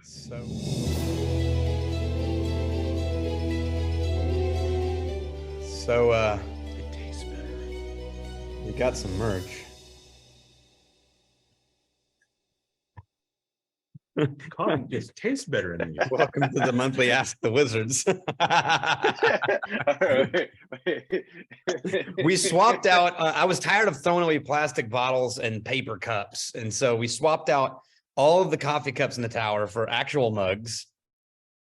So It tastes better. you got some merch. Coffee just tastes better in these. Welcome to the monthly Ask the Wizards. We swapped out. I was tired of throwing away plastic bottles and paper cups. And so we swapped out all of the coffee cups in the tower for actual mugs.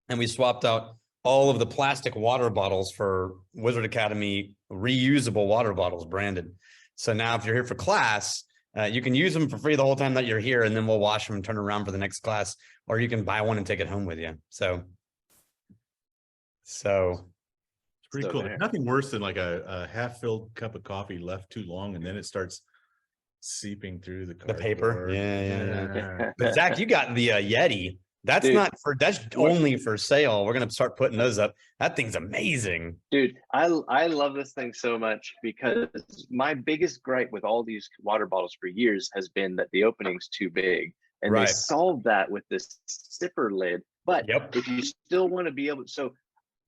And we swapped out all of the plastic water bottles for Wizard Academy reusable water bottles branded. So now if you're here for class, you can use them for free the whole time that you're here, and then we'll wash them and turn around for the next class, or you can buy one and take it home with you. So It's pretty cool. There's nothing worse than like a half-filled cup of coffee left too long, and then it starts seeping through the paper. Yeah. But Zach, you got the Yeti. That's only for sale. We're gonna start putting those up. That thing's amazing. Dude, I love this thing so much because my biggest gripe with all these water bottles for years has been that the opening's too big. And they solved that with this zipper lid. But if you still want to be able to, so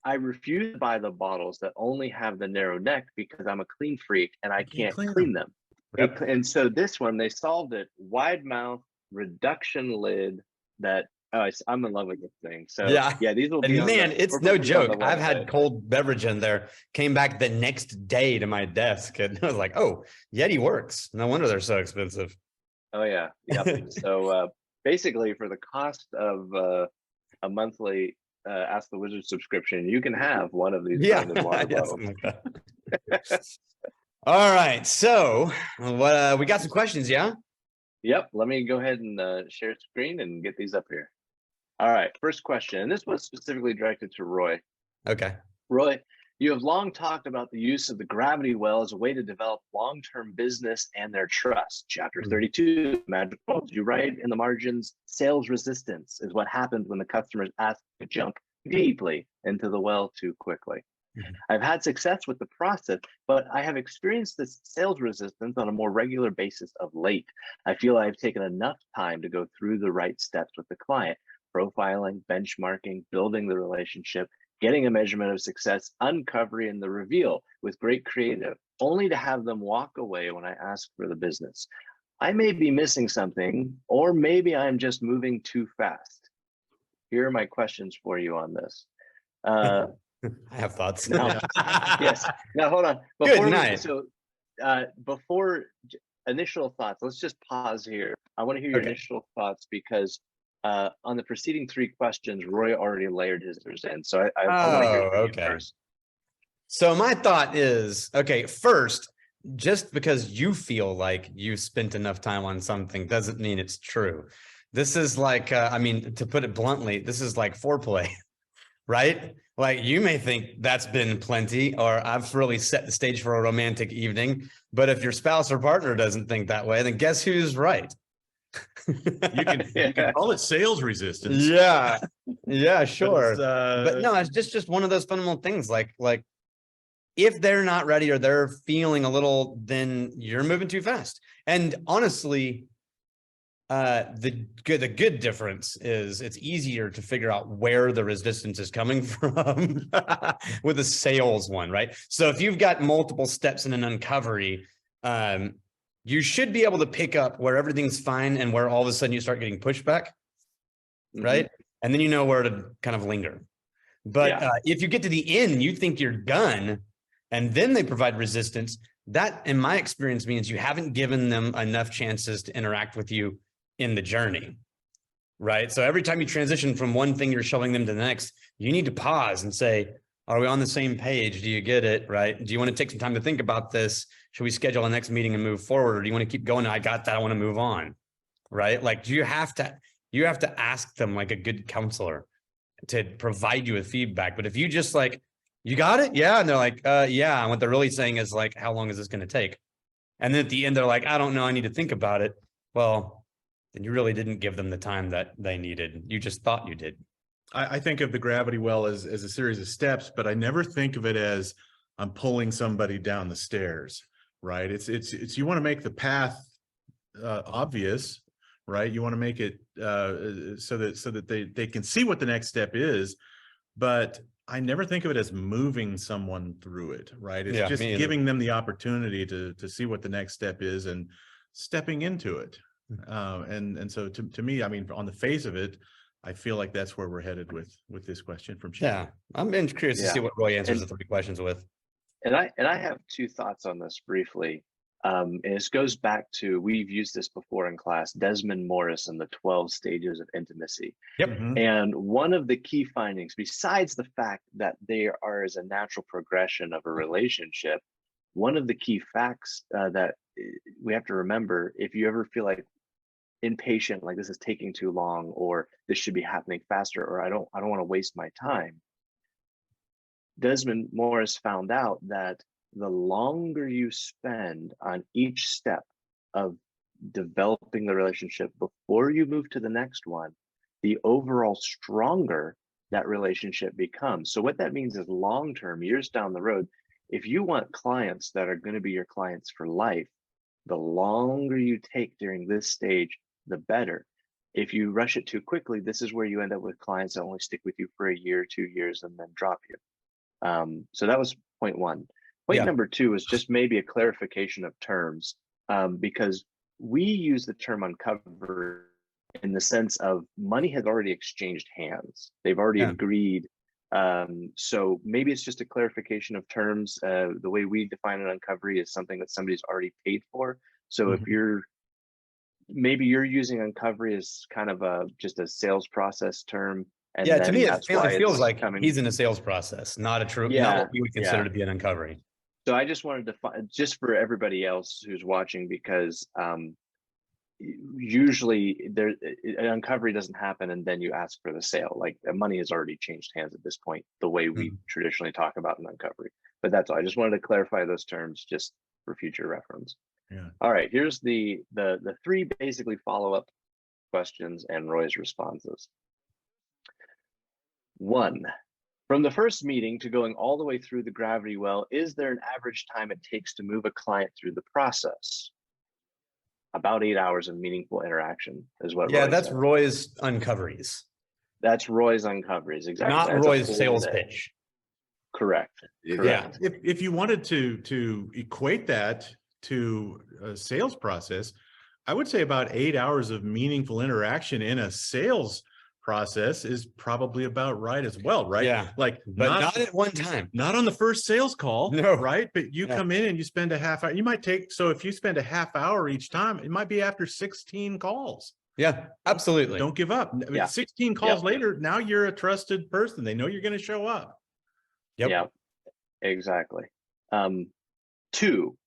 I refuse to buy the bottles that only have the narrow neck because I'm a clean freak and I can't clean them. And so this one, they solved it. Wide mouth reduction lid that I'm in love with this thing. So yeah, these will be. And man, it's no joke. I've had cold beverage in there. Came back the next day to my desk, and I was like, "Oh, Yeti works. No wonder they're so expensive." Oh yeah, yep. So basically, for the cost of a monthly Ask the Wizard subscription, you can have one of these branded water bottles. All right, so what we got some questions, yeah? Yep. Let me go ahead and share screen and get these up here. All right, first question, and this was specifically directed to Roy. Okay. Roy, you have long talked about the use of the gravity well as a way to develop long-term business and their trust. Chapter 32, Magic Words, you write in the margins, sales resistance is what happens when the customers ask to jump deeply into the well too quickly. I've had success with the process, but I have experienced this sales resistance on a more regular basis of late. I feel I've taken enough time to go through the right steps with the client, profiling, benchmarking, building the relationship, getting a measurement of success, uncovering the reveal with great creative, only to have them walk away when I ask for the business. I may be missing something, or maybe I'm just moving too fast. Here are my questions for you on this. I have thoughts. Now, yes. Now, hold on. Before initial thoughts, let's just pause here. I want to hear your initial thoughts because on the preceding three questions, Roy already layered his in. So I want to hear from you first. So my thought is, first, just because you feel like you spent enough time on something doesn't mean it's true. This is like, to put it bluntly, this is like foreplay, right? Like you may think that's been plenty, or I've really set the stage for a romantic evening. But if your spouse or partner doesn't think that way, then guess who's right? You can call it sales resistance. Yeah, sure. But no, it's just one of those fundamental things. Like if they're not ready or they're feeling a little, then you're moving too fast. And honestly, the good difference is it's easier to figure out where the resistance is coming from with a sales one, right? So if you've got multiple steps in an uncovery, you should be able to pick up where everything's fine and where all of a sudden you start getting pushback, right? And then you know where to kind of linger. But if you get to the end, you think you're done, and then they provide resistance, that in my experience means you haven't given them enough chances to interact with you in the journey, right? So every time you transition from one thing you're showing them to the next, you need to pause and say, are we on the same page? Do you get it, right? Do you want to take some time to think about this? Should we schedule a next meeting and move forward? Or do you want to keep going? I got that. I want to move on, right? Like, you have to ask them like a good counselor to provide you with feedback. But if you just like, you got it? Yeah. And they're like, yeah. And what they're really saying is like, how long is this going to take? And then at the end, they're like, I don't know. I need to think about it. Well, then you really didn't give them the time that they needed. You just thought you did. I think of the gravity well as a series of steps, but I never think of it as I'm pulling somebody down the stairs, right? It's you want to make the path obvious, right? You want to make it so that they can see what the next step is, but I never think of it as moving someone through it, right? It's just giving them the opportunity to see what the next step is and stepping into it. And so to me, I mean, on the face of it, I feel like that's where we're headed with this question from Shannon. Yeah, I'm curious to see what Roy answers the 3 questions with. And I have 2 thoughts on this briefly. And this goes back to, we've used this before in class, Desmond Morris and the 12 stages of intimacy. Yep. Mm-hmm. And one of the key findings, besides the fact that they are as a natural progression of a relationship, one of the key facts that we have to remember, if you ever feel like impatient, like this is taking too long, or this should be happening faster, or I don't want to waste my time, Desmond Morris found out that the longer you spend on each step of developing the relationship before you move to the next one, the overall stronger that relationship becomes. So what that means is long-term, years down the road, if you want clients that are going to be your clients for life, the longer you take during this stage, the better. If you rush it too quickly, this is where you end up with clients that only stick with you for a year, 2 years, and then drop you. So that was point 1. Point number 2 is just maybe a clarification of terms, because we use the term uncover in the sense of money has already exchanged hands. They've already agreed. So maybe it's just a clarification of terms. The way we define an uncovery is something that somebody's already paid for. So if maybe you're using uncovery as kind of just a sales process term. And to me, it feels like he's in a sales process, not a true, not what we would consider to be an uncovery. So I just wanted to just for everybody else who's watching, because usually an uncovery doesn't happen and then you ask for the sale. Like the money has already changed hands at this point, the way we traditionally talk about an uncovery. But that's all. I just wanted to clarify those terms just for future reference. Yeah. All right, here's the 3 basically follow-up questions and Roy's responses. 1, from the first meeting to going all the way through the gravity well, is there an average time it takes to move a client through the process? About 8 hours of meaningful interaction is what Roy that's said. Roy's uncoveries. That's Roy's uncoveries, exactly. Not That's Roy's sales pitch. Correct. Yeah. If you wanted to equate that to a sales process, I would say about 8 hours of meaningful interaction in a sales process is probably about right as well, right? Yeah. Like, but not at one time. Not on the first sales call, no. Right? But you come in and you spend a half hour. You might take, so if you spend a half hour each time, it might be after 16 calls. Yeah, absolutely. Don't give up. 16 calls later, now you're a trusted person. They know you're going to show up. Yeah, exactly. 2,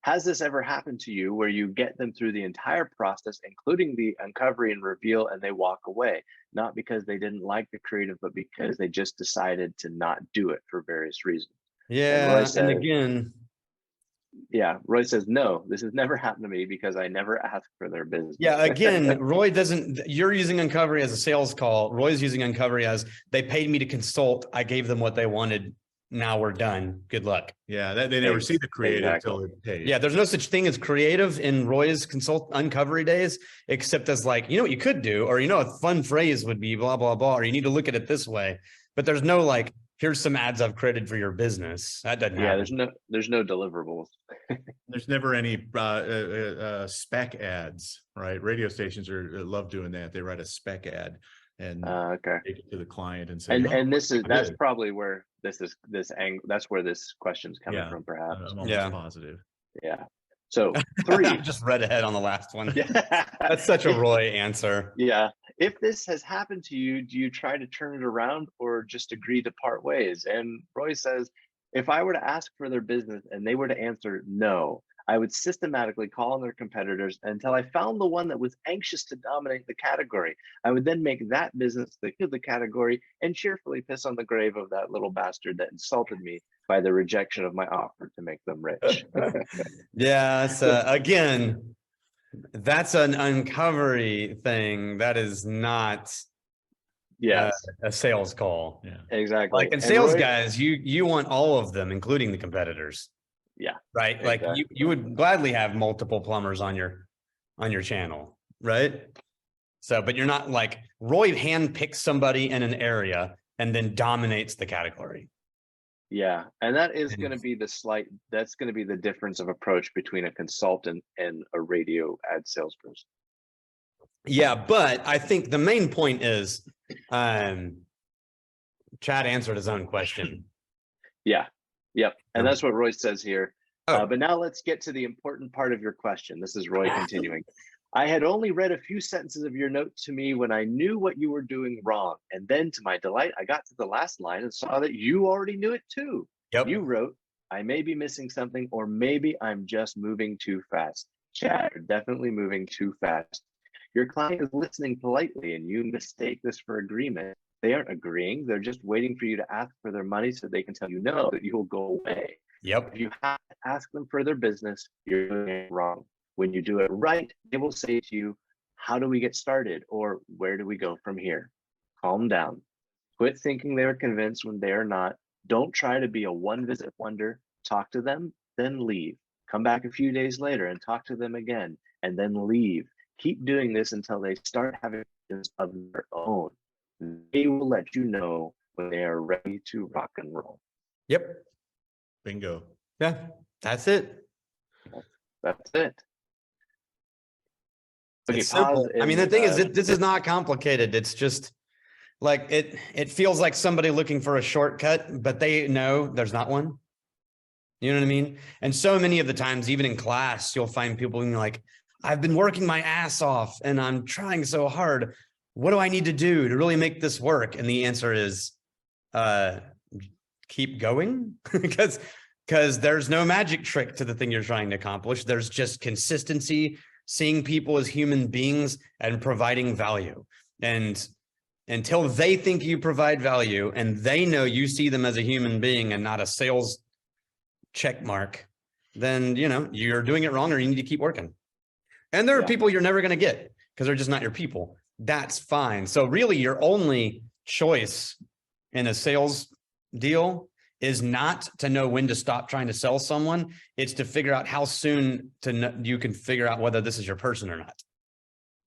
has this ever happened to you where you get them through the entire process, including the uncovery and reveal, and they walk away? Not because they didn't like the creative, but because they just decided to not do it for various reasons. Yeah, and again, Roy says, no, this has never happened to me because I never asked for their business. Yeah, again, Roy doesn't, you're using uncovery as a sales call. Roy's using uncovery as they paid me to consult. I gave them what they wanted. Now we're done. Good luck. Yeah, they never see the creative until they're paid. Yeah, there's no such thing as creative in Roy's uncovery days, except as like, you know what you could do, or a fun phrase would be blah, blah, blah, or you need to look at it this way. But there's no like, here's some ads I've created for your business. That doesn't happen. There's no deliverables. There's never any spec ads, right? Radio stations love doing that. They write a spec ad and take it to the client and say, and that's probably where that's where this question's coming from, perhaps. I'm almost positive. Yeah. So 3. I just read ahead on the last one. That's such a Roy answer. Yeah. If this has happened to you, do you try to turn it around or just agree to part ways? And Roy says, if I were to ask for their business and they were to answer no, I would systematically call on their competitors until I found the one that was anxious to dominate the category. I would then make that business the king of the category and cheerfully piss on the grave of that little bastard that insulted me by the rejection of my offer to make them rich. Yeah. So again, that's an uncovery thing. That is not a sales call. Yeah, exactly. Like in sales guys, you want all of them, including the competitors. Yeah. Right. Exactly. Like you would gladly have multiple plumbers on your channel. right? So, but you're not like Roy handpicks somebody in an area and then dominates the category. Yeah, and that is going to be that's going to be the difference of approach between a consultant and a radio ad salesperson. Yeah, but I think the main point is, Chad answered his own question. Yeah, yep, and that's what Roy says here. But now let's get to the important part of your question. This is Roy continuing. I had only read a few sentences of your note to me when I knew what you were doing wrong. And then to my delight, I got to the last line and saw that you already knew it too. Yep. You wrote, I may be missing something, or maybe I'm just moving too fast. Chad, you're definitely moving too fast. Your client is listening politely and you mistake this for agreement. They aren't agreeing. They're just waiting for you to ask for their money so they can tell you no, that you will go away. Yep. If you have to ask them for their business, you're doing it wrong. When you do it right, they will say to you, how do we get started? Or where do we go from here? Calm down. Quit thinking they are convinced when they are not. Don't try to be a one-visit wonder. Talk to them, then leave. Come back a few days later and talk to them again, and then leave. Keep doing this until they start having business of their own. They will let you know when they are ready to rock and roll. Yep. Bingo. Yeah, that's it. That's it. Okay, it's simple. I mean, the thing is that this is not complicated. It's just like it feels like somebody looking for a shortcut, but they know there's not one. You know what I mean? And so many of the times, even in class, you'll find people being like, I've been working my ass off and I'm trying so hard. What do I need to do to really make this work? And the answer is keep going because there's no magic trick to the thing you're trying to accomplish. There's just consistency, seeing people as human beings and providing value. And until they think you provide value and they know you see them as a human being and not a sales check mark, then, you know, you're doing it wrong or you need to keep working. And there are people you're never going to get because they're just not your people. That's fine. So really your only choice in a sales deal is not to know when to stop trying to sell someone. It's to figure out how soon you can figure out whether this is your person or not,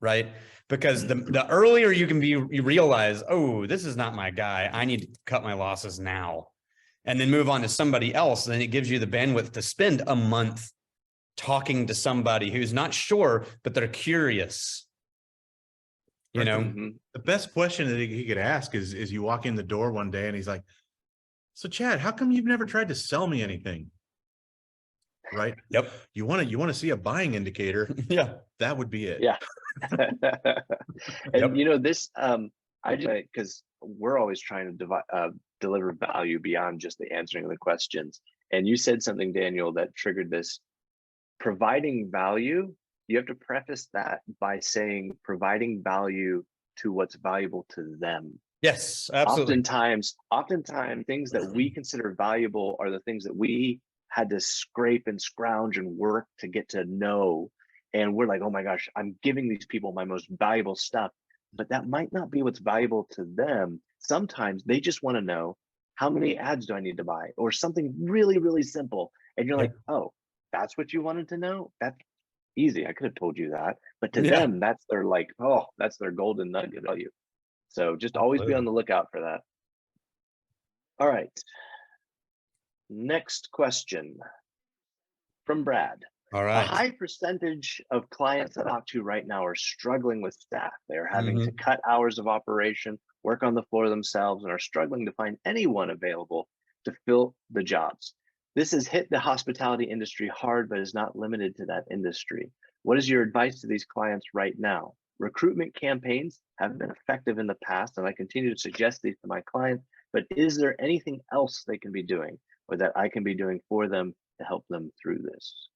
right? Because the earlier you realize, oh, this is not my guy. I need to cut my losses now and then move on to somebody else. Then it gives you the bandwidth to spend a month talking to somebody who's not sure, but they're curious. You know, the best question that he could ask is you walk in the door one day and he's like, so Chad, how come you've never tried to sell me anything? Right? Yep. You want to see a buying indicator. Yeah. That would be it. Yeah. And you know, this, because we're always trying to deliver value beyond just the answering of the questions. And you said something, Daniel, that triggered this. Providing value, you have to preface that by saying providing value to what's valuable to them. Yes, absolutely. Oftentimes things that we consider valuable are the things that we had to scrape and scrounge and work to get to know. And we're like, oh my gosh, I'm giving these people my most valuable stuff, but that might not be what's valuable to them. Sometimes they just want to know, how many ads do I need to buy? Or something really, really simple. And you're like, oh, that's what you wanted to know? That's easy. I could have told you that. But to them, that's their that's their golden nugget value. So just always be on the lookout for that. All right. Next question from Brad. All right. A high percentage of clients I talk to right now are struggling with staff. They're having to cut hours of operation, work on the floor themselves, and are struggling to find anyone available to fill the jobs. This has hit the hospitality industry hard, but is not limited to that industry. What is your advice to these clients right now? Recruitment campaigns have been effective in the past, and I continue to suggest these to my clients, but is there anything else they can be doing or that I can be doing for them to help them through this?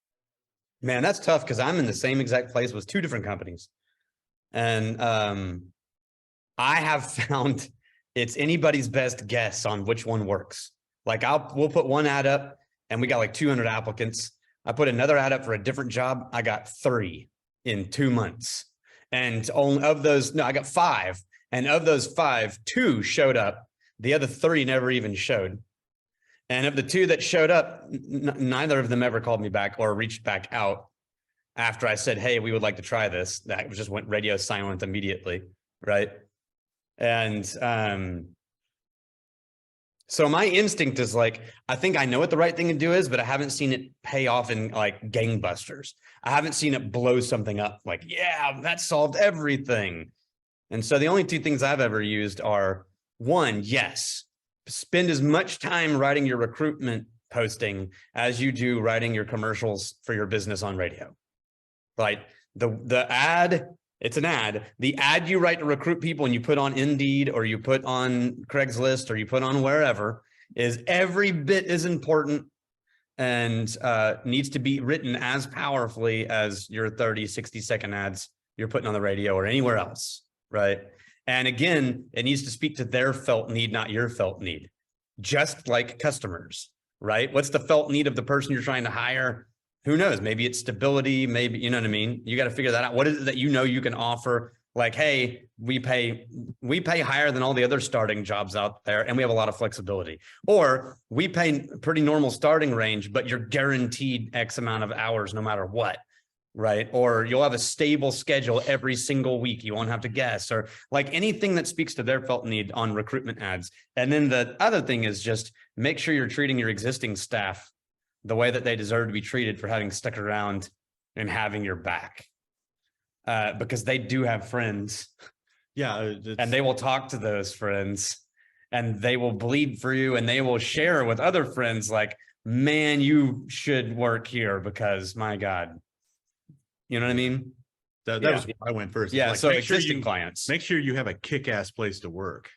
Man, that's tough because I'm in the same exact place with two different companies. And I have found it's anybody's best guess on which one works. Like we'll put one ad up and we got like 200 applicants. I put another ad up for a different job. I got 3 in 2 months. And of those, no, I got 5. And of those 5, 2 showed up. The other 3 never even showed. And of the 2 that showed up, neither of them ever called me back or reached back out. after I said, hey, we would like to try this, that just went radio silent immediately, right? And so my instinct is like, I think I know what the right thing to do is, but I haven't seen it pay off in like gangbusters. I haven't seen it blow something up like, yeah, that solved everything. And so the only two things I've ever used are, one, yes, spend as much time writing your recruitment posting as you do writing your commercials for your business on radio. Right? The ad, it's an ad. The ad you write to recruit people and you put on Indeed or you put on Craigslist or you put on wherever is every bit as important and needs to be written as powerfully as your 30, 60-second ads you're putting on the radio or anywhere else, right? And again, it needs to speak to their felt need, not your felt need. Just like customers, right? What's the felt need of the person you're trying to hire? Who knows? Maybe it's stability. Maybe, you know what I mean? You got to figure that out. What is it that you know you can offer? Like, hey, we pay higher than all the other starting jobs out there, and we have a lot of flexibility. Or we pay pretty normal starting range, but you're guaranteed X amount of hours no matter what, right? Or you'll have a stable schedule every single week. You won't have to guess, or like anything that speaks to their felt need on recruitment ads. And then the other thing is just make sure you're treating your existing staff the way that they deserve to be treated for having stuck around and having your back, because they do have friends. Yeah. And they will talk to those friends and they will bleed for you and they will share with other friends like, man, you should work here because my God, you know what I mean? That was where I went first. Yeah. Like, so existing clients, make sure you have a kick-ass place to work.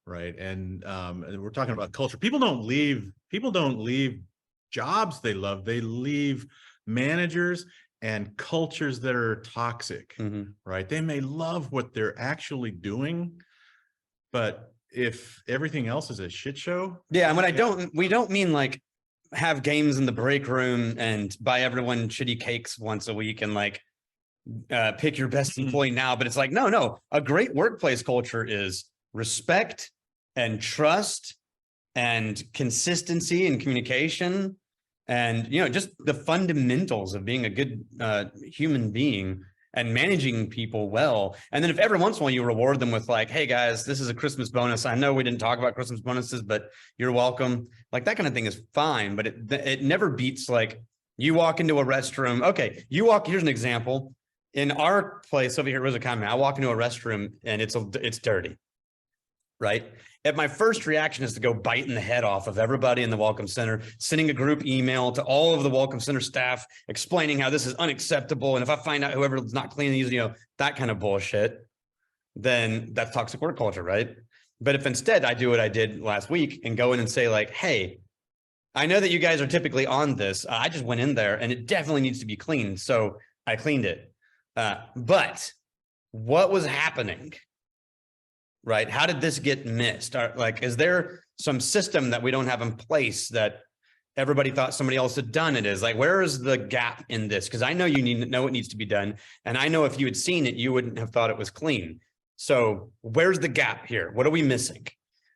Right. And we're talking about culture. People don't leave jobs they love. They leave managers and cultures that are toxic, right? They may love what they're actually doing, but if everything else is a shit show. Yeah. And when we don't mean like have games in the break room and buy everyone shitty cakes once a week and like pick your best employee now. But it's like, no, a great workplace culture is respect and trust and consistency and communication and, you know, just the fundamentals of being a good human being and managing people well. And then if every once in a while you reward them with like, hey guys, this is a Christmas bonus. I know we didn't talk about Christmas bonuses, but you're welcome. Like that kind of thing is fine, but it never beats like you walk into a restroom. Okay, here's an example. In our place over here at Rosa County, I walk into a restroom and it's dirty, right? And my first reaction is to go biting the head off of everybody in the Welcome Center, sending a group email to all of the Welcome Center staff, explaining how this is unacceptable. And if I find out whoever's not cleaning these, you know, that kind of bullshit, then that's toxic work culture, right? But if instead I do what I did last week and go in and say like, hey, I know that you guys are typically on this. I just went in there and it definitely needs to be cleaned. So I cleaned it. But what was happening? Right? How did this get missed? Like, is there some system that we don't have in place that everybody thought somebody else had done it is? Like, where is the gap in this? Because I know you need to know what needs to be done. And I know if you had seen it, you wouldn't have thought it was clean. So where's the gap here? What are we missing?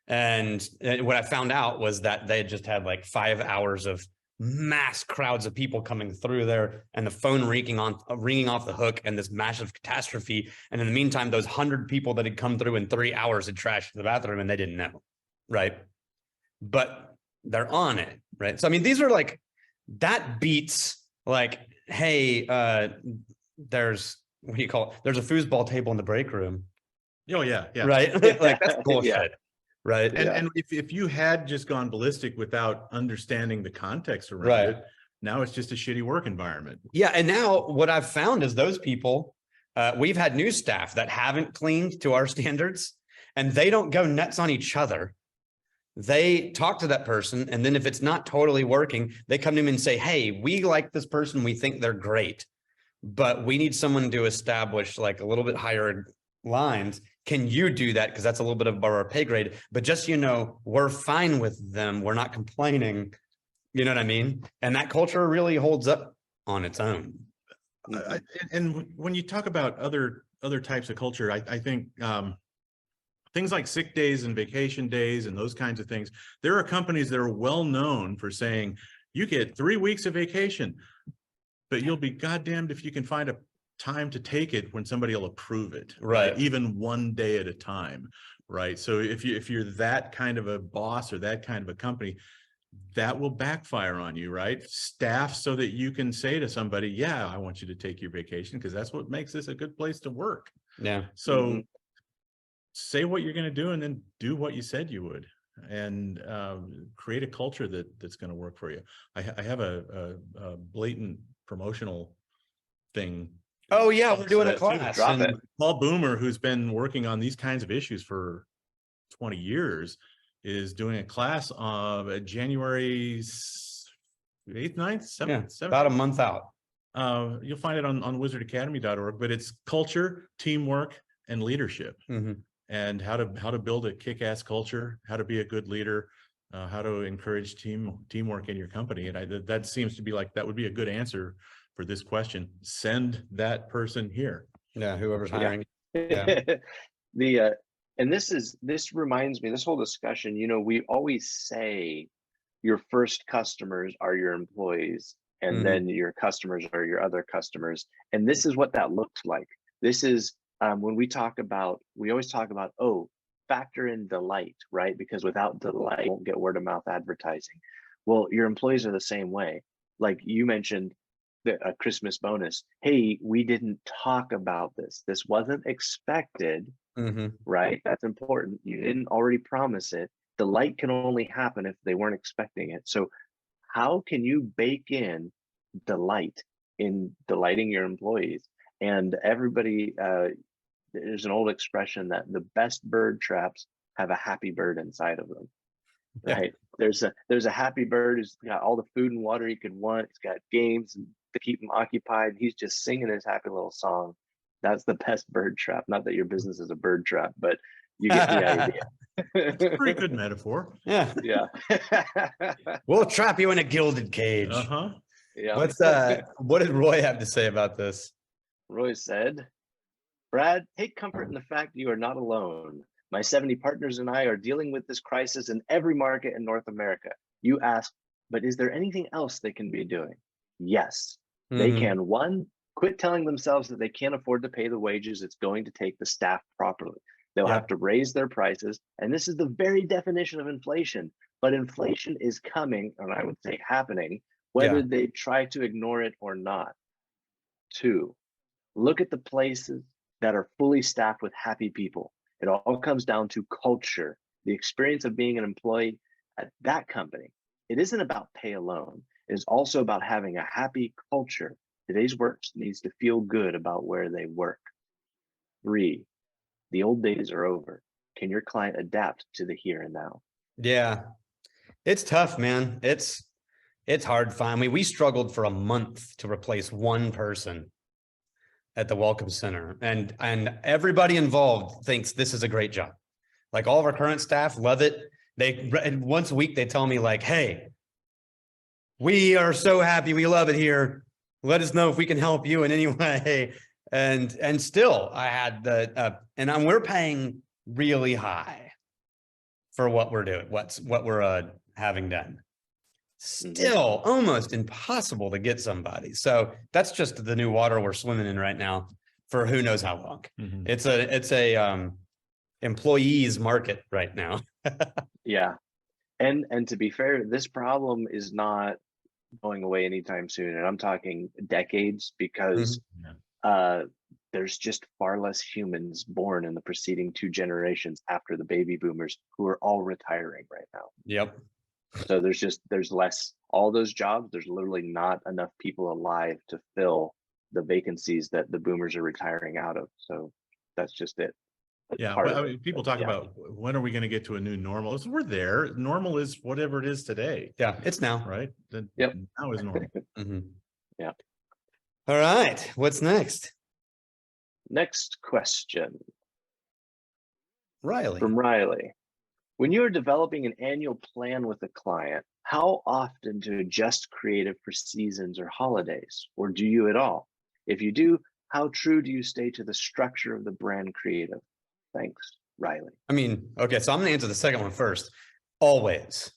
And what I found out was that they had just had like 5 hours of mass crowds of people coming through there and the phone ringing off the hook and this massive catastrophe. And in the meantime, those 100 people that had come through in 3 hours had trashed the bathroom and they didn't know, right? But they're on it, right? So, I mean, these are like, that beats like, hey, there's, what do you call it? There's a foosball table in the break room. Oh, yeah. Right? Like, that's bullshit. Yeah. Right. And if you had just gone ballistic without understanding the context around it, now it's just a shitty work environment. Yeah. And now what I've found is those people, we've had new staff that haven't cleaned to our standards and they don't go nuts on each other. They talk to that person. And then if it's not totally working, they come to me and say, hey, we like this person. We think they're great, but we need someone to establish like a little bit higher lines. Can you do that? Because that's a little bit above our pay grade, but just, you know, we're fine with them. We're not complaining. You know what I mean? And that culture really holds up on its own. And when you talk about other types of culture, I think things like sick days and vacation days and those kinds of things, there are companies that are well known for saying, you get 3 weeks of vacation. but you'll be goddamned if you can find a time to take it when somebody will approve it, right? Even one day at a time, right? So if you're that kind of a boss or that kind of a company, that will backfire on you, right? Staff so that you can say to somebody, yeah, I want you to take your vacation because that's what makes this a good place to work. Yeah. So say what you're going to do and then do what you said you would, and create a culture that's going to work for you. I have a blatant promotional thing. Oh yeah, we're doing a class. Drop it. Paul Boomer, who's been working on these kinds of issues for 20 years, is doing a class January 8th, 9th, 7th, about a month out. You'll find it on wizardacademy.org, but it's culture, teamwork, and leadership, and how to build a kick-ass culture, how to be a good leader, how to encourage teamwork in your company. And that seems to be like, that would be a good answer for this question. Send that person here. Yeah, whoever's hiring. Yeah. And this reminds me, this whole discussion, we always say your first customers are your employees, and then your customers are your other customers. And this is what that looks like. This is when we always talk about, factor in delight, right? Because without delight, you won't get word of mouth advertising. Well, your employees are the same way. Like you mentioned, a Christmas bonus. Hey, we didn't talk about this. This wasn't expected, right? That's important. You didn't already promise it. Delight can only happen if they weren't expecting it. So how can you bake in delight in delighting your employees? And everybody, there's an old expression that the best bird traps have a happy bird inside of them, right? There's a happy bird who's got all the food and water he could want. He's got games to keep him occupied. He's just singing his happy little song. That's the best bird trap. Not that your business is a bird trap, but you get the idea. It's a pretty good metaphor. Yeah. We'll trap you in a gilded cage. Yeah. What did Roy have to say about this? Roy said, Brad, take comfort in the fact that you are not alone. My 70 partners and I are dealing with this crisis in every market in North America. You ask, but is there anything else they can be doing? Yes, they can. One, quit telling themselves that they can't afford to pay the wages it's going to take to staff properly. They'll have to raise their prices. And this is the very definition of inflation. But inflation is coming, and I would say happening, whether they try to ignore it or not. Two, look at the places that are fully staffed with happy people. It all comes down to culture, the experience of being an employee at that company. It isn't about pay alone. It is also about having a happy culture. Today's workers needs to feel good about where they work. Three, the old days are over. Can your client adapt to the here and now? Yeah, it's tough, man. It's hard to find. I mean, we struggled for a month to replace one person at the Welcome Center, and everybody involved thinks this is a great job. Like all of our current staff love it. And once a week they tell me like, hey, we are so happy, we love it here. Let us know if we can help you in any way. And still I had we're paying really high for what we're doing, what we're having done. Still almost impossible to get somebody. So that's just the new water we're swimming in right now for who knows how long. It's a employees market right now. Yeah. And to be fair, this problem is not going away anytime soon. And I'm talking decades, because there's just far less humans born in the preceding 2 generations after the baby boomers, who are all retiring right now. Yep. So there's less, all those jobs, there's literally not enough people alive to fill the vacancies that the boomers are retiring out of. So that's just it. Yeah, well, I mean, people talk about when are we going to get to a new normal? So we're there. Normal is whatever it is today. Yeah, it's now. Right? Now is normal. Yeah. All right. What's next? Next question. Riley. From Riley. When you are developing an annual plan with a client, how often to adjust creative for seasons or holidays? Or do you at all? If you do, how true do you stay to the structure of the brand creative? Thanks, Riley. I mean, okay, so I'm going to answer the second one first. Always.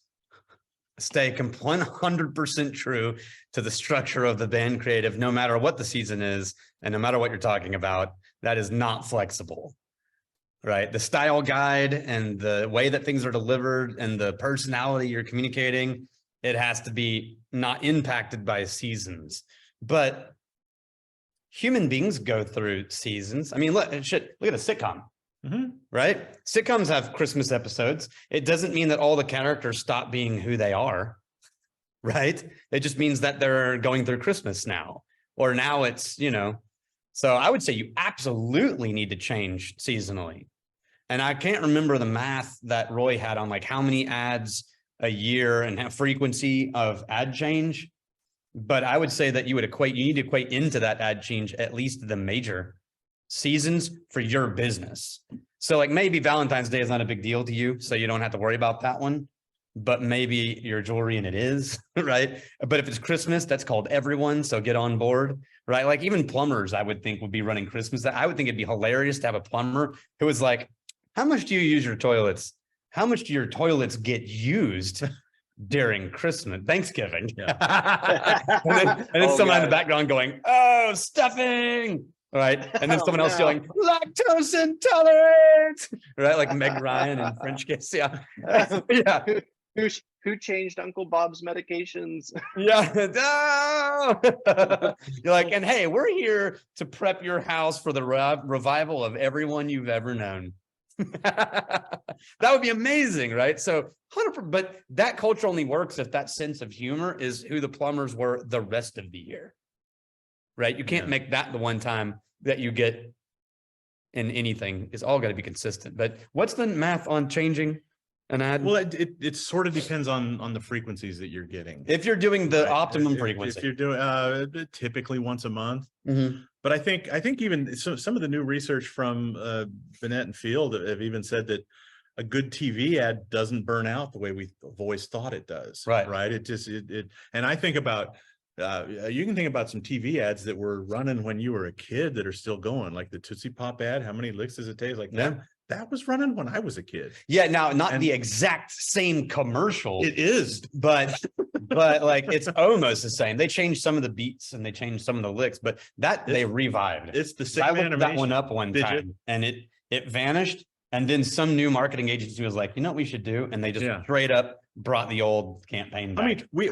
stay 100% true to the structure of the band creative, no matter what the season is, and no matter what you're talking about. That is not flexible, right? The style guide and the way that things are delivered and the personality you're communicating, it has to be not impacted by seasons. But human beings go through seasons. I mean, look at a sitcom. Right? Sitcoms have Christmas episodes. It doesn't mean that all the characters stop being who they are, right? It just means that they're going through Christmas now, or now it's, so I would say you absolutely need to change seasonally. And I can't remember the math that Roy had on like how many ads a year and how frequency of ad change. But I would say that you need to equate into that ad change at least the major seasons for your business. So like maybe Valentine's Day is not a big deal to you, so you don't have to worry about that one, but maybe your jewelry and it is, right? But if it's Christmas, that's called everyone, so get on board, right? Like even plumbers, I would think would be running Christmas. I would think it'd be hilarious to have a plumber who was like, how much do you use your toilets? How much do your toilets get used during Thanksgiving? Yeah. and then someone in the background going, oh, stuffing. Right. And then someone else yelling, lactose intolerant. Right. Like Meg Ryan in French Kiss. Yeah. Yeah. Who changed Uncle Bob's medications? Yeah. No. You're like, and hey, we're here to prep your house for the revival of everyone you've ever known. That would be amazing, right? So 100%, but that culture only works if that sense of humor is who the plumbers were the rest of the year. Right? You can't make that the one time that you get in anything. It's all got to be consistent. But what's the math on changing an ad? Well, it sort of depends on the frequencies that you're getting. If you're doing the optimum frequency. If you're doing typically once a month. But I think even some of the new research from Bennett and Field have even said that a good TV ad doesn't burn out the way we've always thought it does. Right. And I think about you can think about some TV ads that were running when you were a kid that are still going, like the Tootsie Pop ad. How many licks does it take? Like that was running when I was a kid. Yeah, now not the exact same commercial. It is, but like it's almost the same. They changed some of the beats and they changed some of the licks, but they revived. It's the same. I looked that one up one time and it vanished. And then some new marketing agency was like, you know what we should do? And they just straight up brought the old campaign back. I mean, we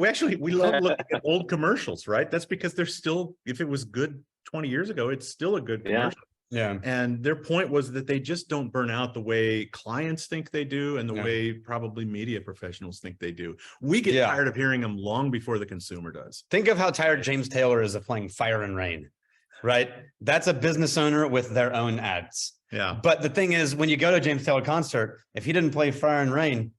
love looking at old commercials, right? That's because they're still, if it was good 20 years ago, it's still a good commercial. Yeah. And their point was that they just don't burn out the way clients think they do and the way probably media professionals think they do. We get tired of hearing them long before the consumer does. Think of how tired James Taylor is of playing Fire and Rain, right? That's a business owner with their own ads. Yeah. But the thing is, when you go to a James Taylor concert, if he didn't play Fire and Rain,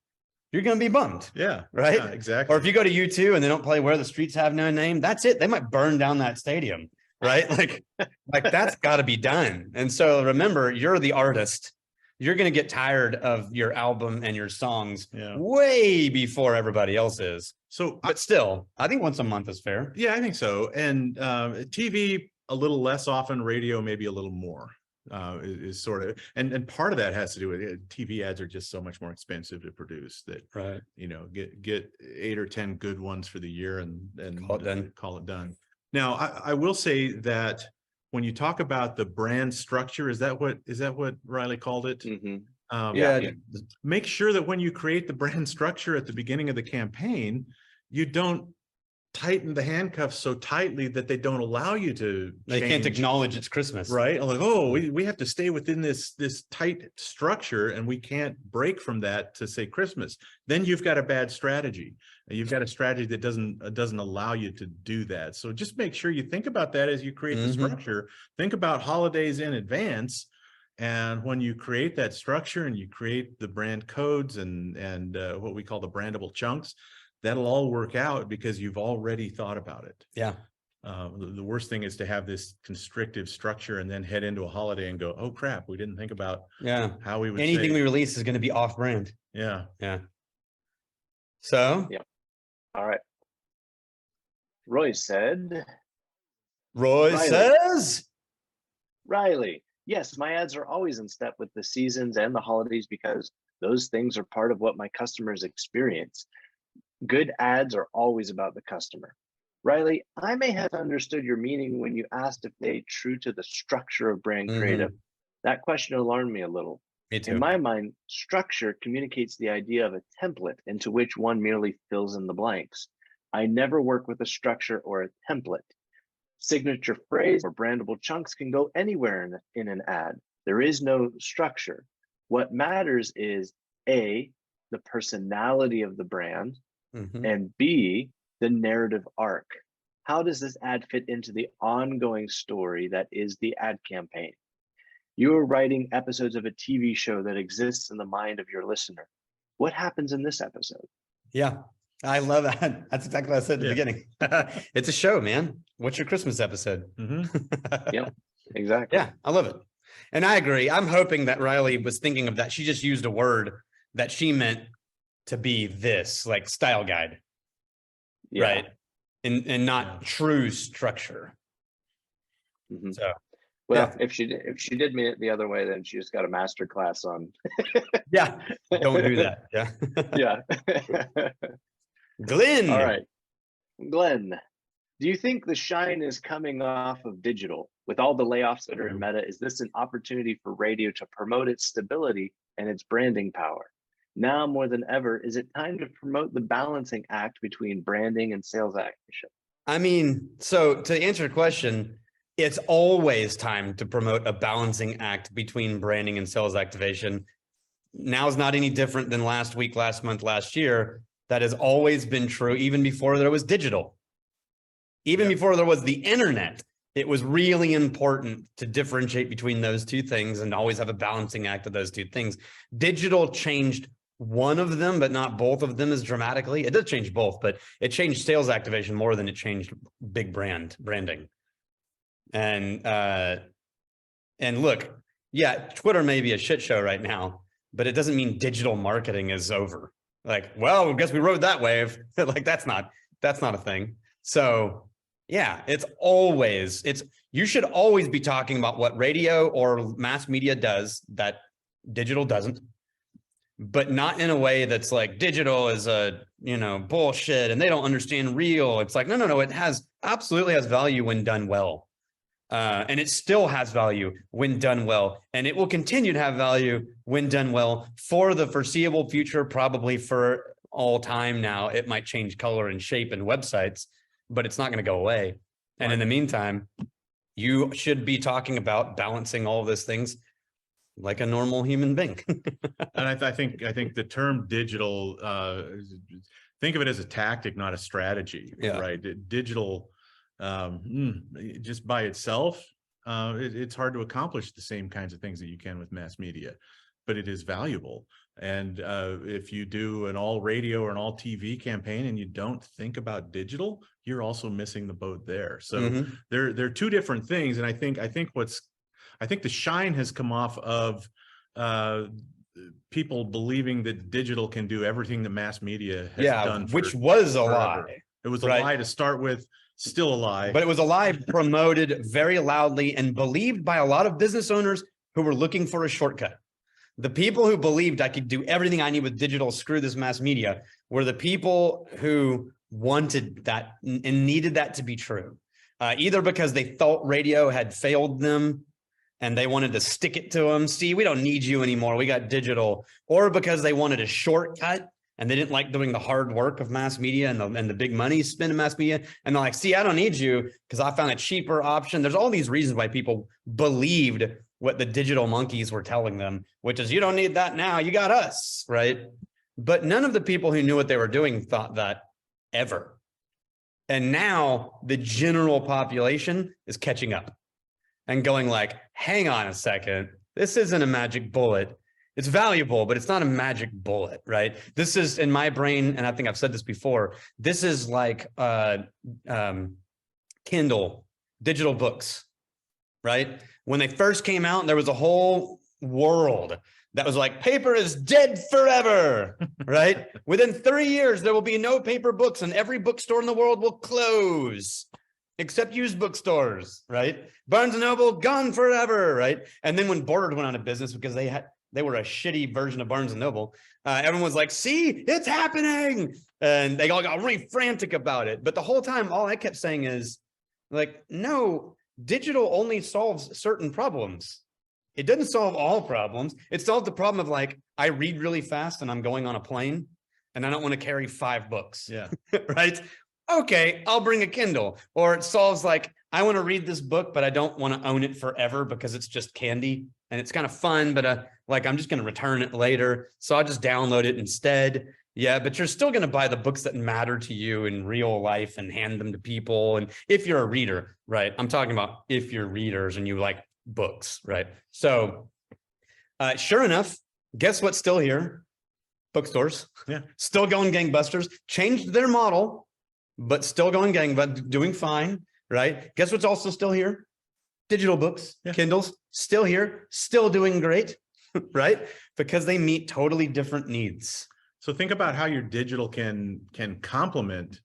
you're going to be bummed. Yeah. Right. Yeah, exactly. Or if you go to U2 and they don't play Where the Streets Have No Name, that's it. They might burn down that stadium. Right. Like that's got to be done. And so remember, you're the artist. You're going to get tired of your album and your songs way before everybody else is. So, but still, I think once a month is fair. Yeah, I think so. And TV a little less often, radio maybe a little more. Is sort of, and part of that has to do with it. TV ads are just so much more expensive to produce that, get 8 or 10 good ones for the year and call it done. Now, I will say that when you talk about the brand structure, is that what Riley called it? Make sure that when you create the brand structure at the beginning of the campaign, you don't tighten the handcuffs so tightly that they don't allow you to They can't acknowledge it's Christmas. Right. Like, oh, we have to stay within this tight structure and we can't break from that to say Christmas. Then you've got a bad strategy. You've got a strategy that doesn't allow you to do that. So just make sure you think about that as you create the structure. Think about holidays in advance. And when you create that structure and you create the brand codes and what we call the brandable chunks, that'll all work out because you've already thought about it. Yeah. The worst thing is to have this constrictive structure and then head into a holiday and go, oh crap, we didn't think about how we would anything we release is going to be off brand. Yeah. Yeah. So. Yeah. All right. Roy says, Riley, yes, my ads are always in step with the seasons and the holidays because those things are part of what my customers experience. Good ads are always about the customer. Riley, I may have understood your meaning when you asked if they true to the structure of brand creative. That question alarmed me a little. Me too. In my mind, structure communicates the idea of a template into which one merely fills in the blanks. I never work with a structure or a template. Signature phrase or brandable chunks can go anywhere in an ad. There is no structure. What matters is A, the personality of the brand, and B, the narrative arc. How does this ad fit into the ongoing story that is the ad campaign? You are writing episodes of a TV show that exists in the mind of your listener. What happens in this episode? Yeah, I love that. That's exactly what I said at the beginning. It's a show, man. What's your Christmas episode? Yeah, exactly. Yeah, I love it. And I agree. I'm hoping that Riley was thinking of that. She just used a word that she meant to be this, like style guide. Right. And not true structure. So well, if she did mean it the other way, then she just got a master class on. Yeah, don't do that. Yeah. Yeah. Glenn. All right. Glenn, do you think the shine is coming off of digital? With all the layoffs that are in Meta, is this an opportunity for radio to promote its stability and its branding power? Now more than ever, is it time to promote the balancing act between branding and sales action? I mean, so to answer your question, it's always time to promote a balancing act between branding and sales activation. Now is not any different than last week, last month, last year. That has always been true, even before there was digital. Even before there was the internet, it was really important to differentiate between those two things and always have a balancing act of those two things. Digital changed one of them, but not both of them as dramatically. It did change both, but it changed sales activation more than it changed big branding. And look, yeah, Twitter may be a shit show right now, but it doesn't mean digital marketing is over. Like, well, I guess we rode that wave. Like, that's not a thing. So yeah, you should always be talking about what radio or mass media does that digital doesn't, but not in a way that's like digital is bullshit and they don't understand real. It's like, no, it absolutely has value when done well. And it still has value when done well. And it will continue to have value when done well for the foreseeable future, probably for all time now. It might change color and shape and websites, but it's not going to go away. And in the meantime, you should be talking about balancing all of those things like a normal human being. And I think the term digital, think of it as a tactic, not a strategy, right? Digital, just by itself, it's hard to accomplish the same kinds of things that you can with mass media, but it is valuable. And if you do an all radio or an all TV campaign and you don't think about digital, you're also missing the boat there. So they're two different things. And I think the shine has come off of people believing that digital can do everything that mass media has done. Which was a lie. It was a lie to start with, still a lie. But it was a lie promoted very loudly and believed by a lot of business owners who were looking for a shortcut. The people who believed I could do everything I need with digital, screw this mass media, were the people who wanted that and needed that to be true. Either because they thought radio had failed them and they wanted to stick it to them. See, we don't need you anymore. We got digital. Or because they wanted a shortcut and they didn't like doing the hard work of mass media and the big money spent in mass media. And they're like, see, I don't need you because I found a cheaper option. There's all these reasons why people believed what the digital monkeys were telling them, which is you don't need that now. You got us, right? But none of the people who knew what they were doing thought that ever. And now the general population is catching up and going like, hang on a second. This isn't a magic bullet. It's valuable, but it's not a magic bullet, right? This is in my brain, and I think I've said this before, this is like Kindle, digital books, right? When they first came out, there was a whole world that was like, paper is dead forever, right? Within 3 years, there will be no paper books and every bookstore in the world will close, except used bookstores, right? Barnes & Noble, gone forever, right? And then when Borders went out of business because they they were a shitty version of Barnes and Noble. Everyone was like, see, it's happening. And they all got really frantic about it. But the whole time, all I kept saying is like, no, digital only solves certain problems. It doesn't solve all problems. It solved the problem of like, I read really fast and I'm going on a plane and I don't want to carry 5 books. Yeah. Right. Okay, I'll bring a Kindle. Or it solves like, I want to read this book, but I don't want to own it forever because it's just candy and it's kind of fun, but like I'm just going to return it later. So I'll just download it instead. Yeah, but you're still going to buy the books that matter to you in real life and hand them to people. And if you're a reader, right? I'm talking about if you're readers and you like books, right? So sure enough, guess what's still here? Bookstores. Yeah. Still going gangbusters. Changed their model, but still going but doing fine, right? Guess what's also still here? Digital books, yeah. Kindles, still here, still doing great, right? Because they meet totally different needs. So think about how your digital can complement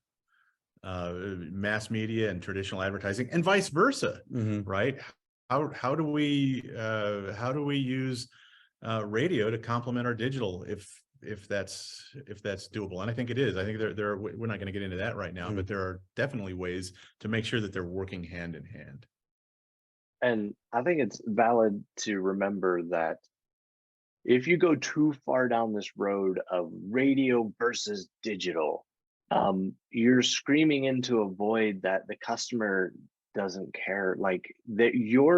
mass media and traditional advertising, and vice versa, right? How do we use radio to complement our digital if that's doable? And I think it is. I think there are, we're not going to get into that right now, but there are definitely ways to make sure that they're working hand in hand. And I think it's valid to remember that if you go too far down this road of radio versus digital, you're screaming into a void that the customer doesn't care. Like that,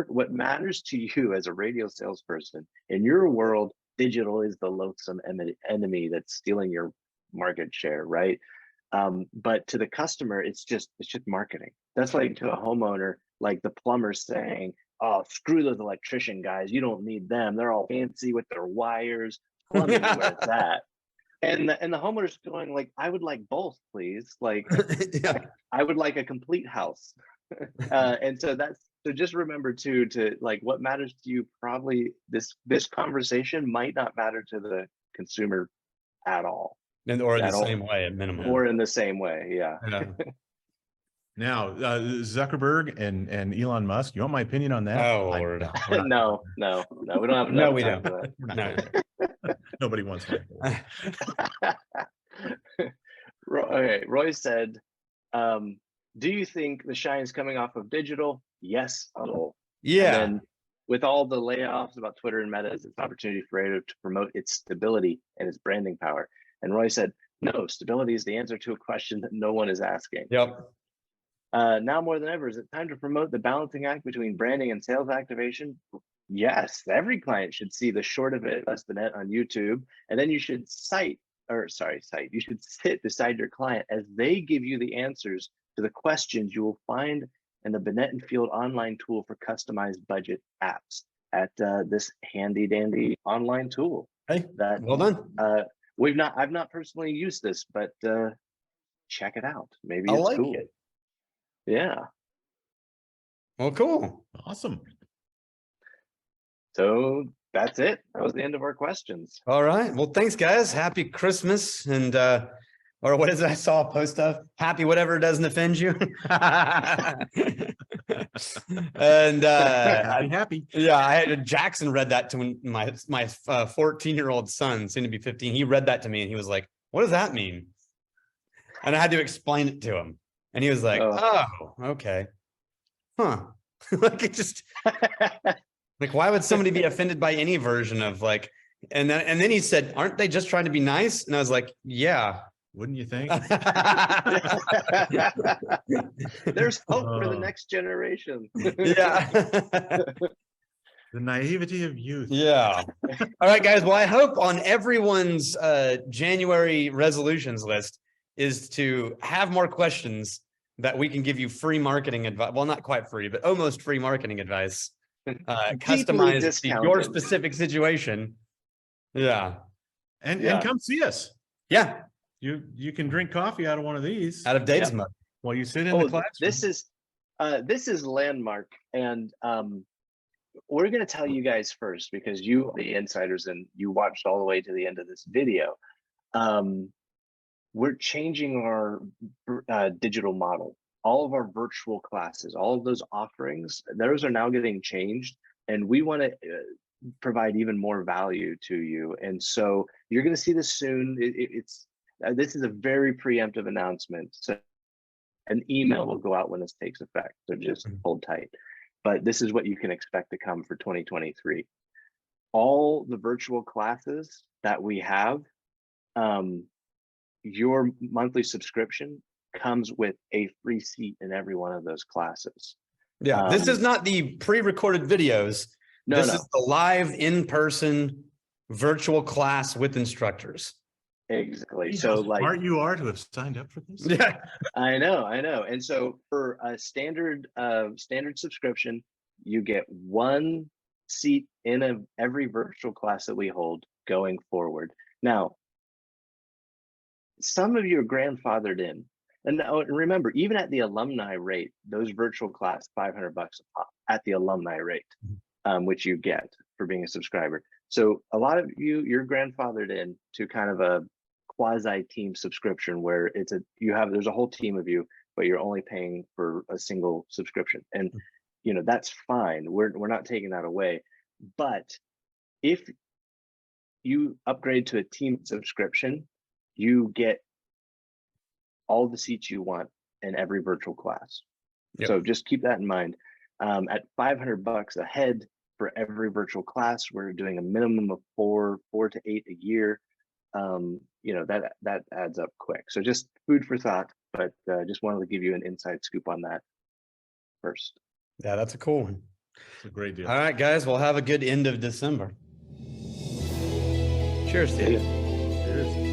what matters to you as a radio salesperson in your world, digital is the loathsome enemy that's stealing your market share, right? But to the customer, it's just marketing. That's like to a homeowner, like the plumber saying, "Oh, screw those electrician guys. You don't need them. They're all fancy with their wires. Plumbing is where it's at." And the homeowner's going like, "I would like both, please. Like, yeah. I would like a complete house." And so just remember too, to like what matters to you. Probably this conversation might not matter to the consumer at all, or in the same way at minimum, or in the same way. Yeah. Now, Zuckerberg and Elon Musk, you want my opinion on that? Oh, Lord. No, we don't have enough. No, we don't. No. Nobody wants my Okay, Roy said, do you think the shine is coming off of digital? Yes, a little. Yeah. And then with all the layoffs about Twitter and Meta, it's an opportunity for radio to promote its stability and its branding power. And Roy said, no, stability is the answer to a question that no one is asking. Yep. Now more than ever, is it time to promote the balancing act between branding and sales activation? Yes, every client should see the short of it, less than it, on YouTube, and then you should you should sit beside your client as they give you the answers to the questions you will find in the Binet and Field online tool for customized budget apps at this handy dandy online tool. Hey, well done. I've not personally used this, but check it out. Maybe I it's like cool. it. Yeah. Well, cool. Awesome. So that's it. That was the end of our questions. All right. Well, thanks, guys. Happy Christmas. And, or what is it I saw a post of? Happy whatever doesn't offend you. And I'm happy. Yeah, Jackson read that to my 14-year-old son, soon to be 15. He read that to me and he was like, what does that mean? And I had to explain it to him. And he was like, oh, okay. Huh. Like it just like, why would somebody be offended by any version of like, and then he said, aren't they just trying to be nice? And I was like, yeah. Wouldn't you think? There's hope for the next generation. Yeah. The naivety of youth. Yeah. All right, guys. Well, I hope on everyone's January resolutions list is to have more questions that we can give you free marketing advice. Well, not quite free, but almost free marketing advice. Customized to your specific situation. Yeah. And come see us. Yeah. You can drink coffee out of one of these. Out of Dave's mug. While you sit in the classroom. This is Landmark, and we're going to tell you guys first because you are the insiders and you watched all the way to the end of this video. We're changing our digital model. All of our virtual classes, all of those offerings, those are now getting changed, and we want to provide even more value to you. And so you're going to see this soon. This is a very preemptive announcement. So an email will go out when this takes effect. So just hold tight. But this is what you can expect to come for 2023. All the virtual classes that we have, your monthly subscription comes with a free seat in every one of those classes. Yeah, this is not the pre-recorded videos. This is the live in-person virtual class with instructors. Exactly. So like, smart you are to have signed up for this. Yeah, I know. And so for a standard subscription, you get one seat in every virtual class that we hold going forward. Now, some of you are grandfathered in. And remember, even at the alumni rate, those virtual class, $500 a pop at the alumni rate, which you get for being a subscriber. So a lot of you're grandfathered in to kind of a quasi team subscription where there's a whole team of you, but you're only paying for a single subscription. And that's fine. We're not taking that away. But if you upgrade to a team subscription, you get all the seats you want in every virtual class. Yep. So just keep that in mind. At $500 a head for every virtual class, we're doing a minimum of 4 to 8 a year. That adds up quick. So just food for thought, but just wanted to give you an inside scoop on that first. Yeah, that's a cool one. It's a great deal. All right, guys, we'll have a good end of December. Cheers to you. Cheers.